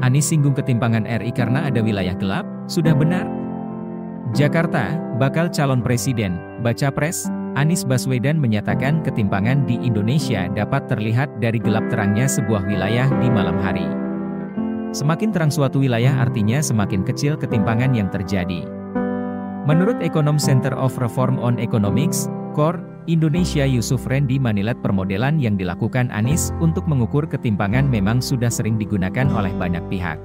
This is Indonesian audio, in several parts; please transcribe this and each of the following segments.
Anies singgung ketimpangan RI karena ada wilayah gelap, sudah benar? Jakarta, bakal calon presiden, baca pres, Anies Baswedan menyatakan ketimpangan di Indonesia dapat terlihat dari gelap terangnya sebuah wilayah di malam hari. Semakin terang suatu wilayah artinya semakin kecil ketimpangan yang terjadi. Menurut ekonom Center of Reform on Economics, KOR, Indonesia Yusuf Rendy menilai permodelan yang dilakukan Anies untuk mengukur ketimpangan memang sudah sering digunakan oleh banyak pihak.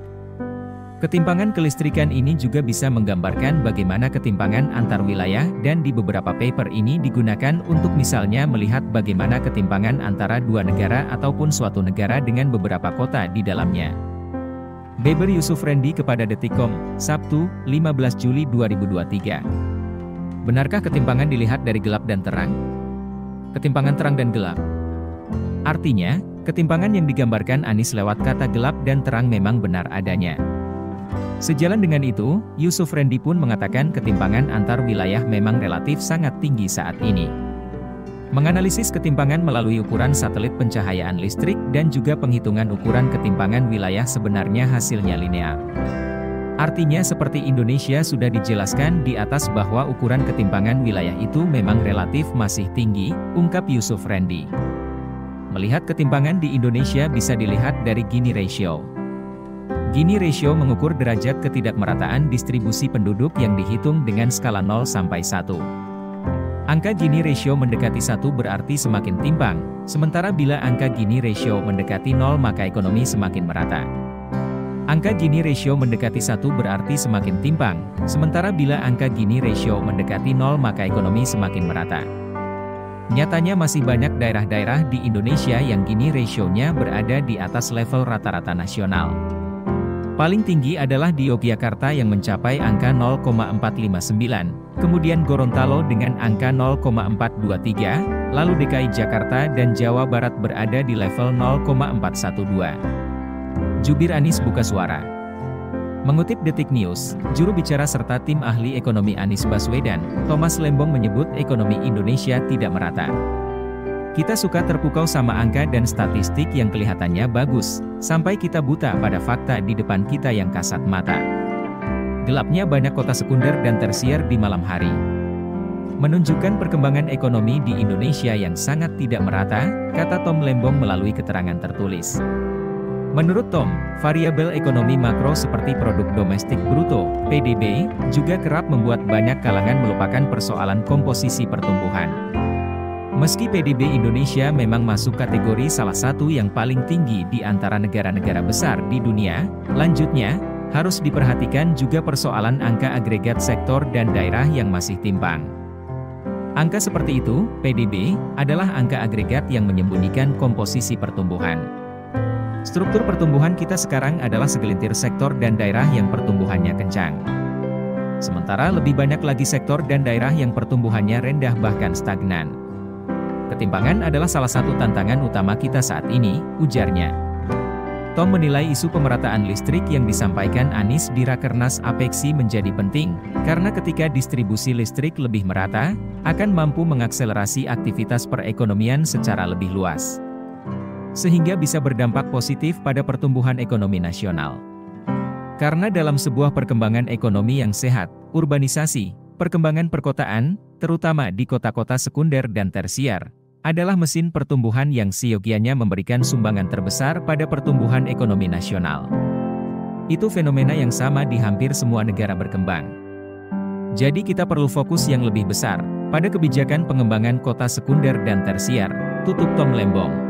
Ketimpangan kelistrikan ini juga bisa menggambarkan bagaimana ketimpangan antar wilayah dan di beberapa paper ini digunakan untuk misalnya melihat bagaimana ketimpangan antara dua negara ataupun suatu negara dengan beberapa kota di dalamnya. Beber Yusuf Rendy kepada Detikcom, Sabtu, 15 Juli 2023. Benarkah ketimpangan dilihat dari gelap dan terang? Ketimpangan terang dan gelap. Artinya, ketimpangan yang digambarkan Anies lewat kata gelap dan terang memang benar adanya. Sejalan dengan itu, Yusuf Rendy pun mengatakan ketimpangan antar wilayah memang relatif sangat tinggi saat ini. Menganalisis ketimpangan melalui ukuran satelit pencahayaan listrik dan juga penghitungan ukuran ketimpangan wilayah sebenarnya hasilnya linear. Artinya seperti Indonesia sudah dijelaskan di atas bahwa ukuran ketimpangan wilayah itu memang relatif masih tinggi, ungkap Yusuf Rendy. Melihat ketimpangan di Indonesia bisa dilihat dari Gini Ratio. Gini Ratio mengukur derajat ketidakmerataan distribusi penduduk yang dihitung dengan skala 0 sampai 1. Angka Gini Ratio mendekati 1 berarti semakin timpang, sementara bila angka Gini Ratio mendekati 0 maka ekonomi semakin merata. Angka Gini Ratio mendekati 1 berarti semakin timpang, sementara bila angka Gini Ratio mendekati 0 maka ekonomi semakin merata. Nyatanya masih banyak daerah-daerah di Indonesia yang Gini Ratio-nya berada di atas level rata-rata nasional. Paling tinggi adalah di Yogyakarta yang mencapai angka 0,459, kemudian Gorontalo dengan angka 0,423, lalu DKI Jakarta dan Jawa Barat berada di level 0,412. Jubir Anies buka suara. Mengutip Detik News, juru bicara serta tim ahli ekonomi Anies Baswedan, Thomas Lembong menyebut ekonomi Indonesia tidak merata. Kita suka terpukau sama angka dan statistik yang kelihatannya bagus, sampai kita buta pada fakta di depan kita yang kasat mata. Gelapnya banyak kota sekunder dan tersier di malam hari. Menunjukkan perkembangan ekonomi di Indonesia yang sangat tidak merata, kata Tom Lembong melalui keterangan tertulis. Menurut Tom, variabel ekonomi makro seperti produk domestik bruto, PDB, juga kerap membuat banyak kalangan melupakan persoalan komposisi pertumbuhan. Meski PDB Indonesia memang masuk kategori salah satu yang paling tinggi di antara negara-negara besar di dunia, lanjutnya, harus diperhatikan juga persoalan angka agregat sektor dan daerah yang masih timpang. Angka seperti itu, PDB, adalah angka agregat yang menyembunyikan komposisi pertumbuhan. Struktur pertumbuhan kita sekarang adalah segelintir sektor dan daerah yang pertumbuhannya kencang. Sementara lebih banyak lagi sektor dan daerah yang pertumbuhannya rendah bahkan stagnan. Ketimpangan adalah salah satu tantangan utama kita saat ini, ujarnya. Tom menilai isu pemerataan listrik yang disampaikan Anies di Rakernas APEKSI menjadi penting, karena ketika distribusi listrik lebih merata, akan mampu mengakselerasi aktivitas perekonomian secara lebih luas. Sehingga bisa berdampak positif pada pertumbuhan ekonomi nasional. Karena dalam sebuah perkembangan ekonomi yang sehat, urbanisasi, perkembangan perkotaan, terutama di kota-kota sekunder dan tersier, adalah mesin pertumbuhan yang seyogianya memberikan sumbangan terbesar pada pertumbuhan ekonomi nasional. Itu fenomena yang sama di hampir semua negara berkembang. Jadi kita perlu fokus yang lebih besar pada kebijakan pengembangan kota sekunder dan tersier, tutup Tom Lembong.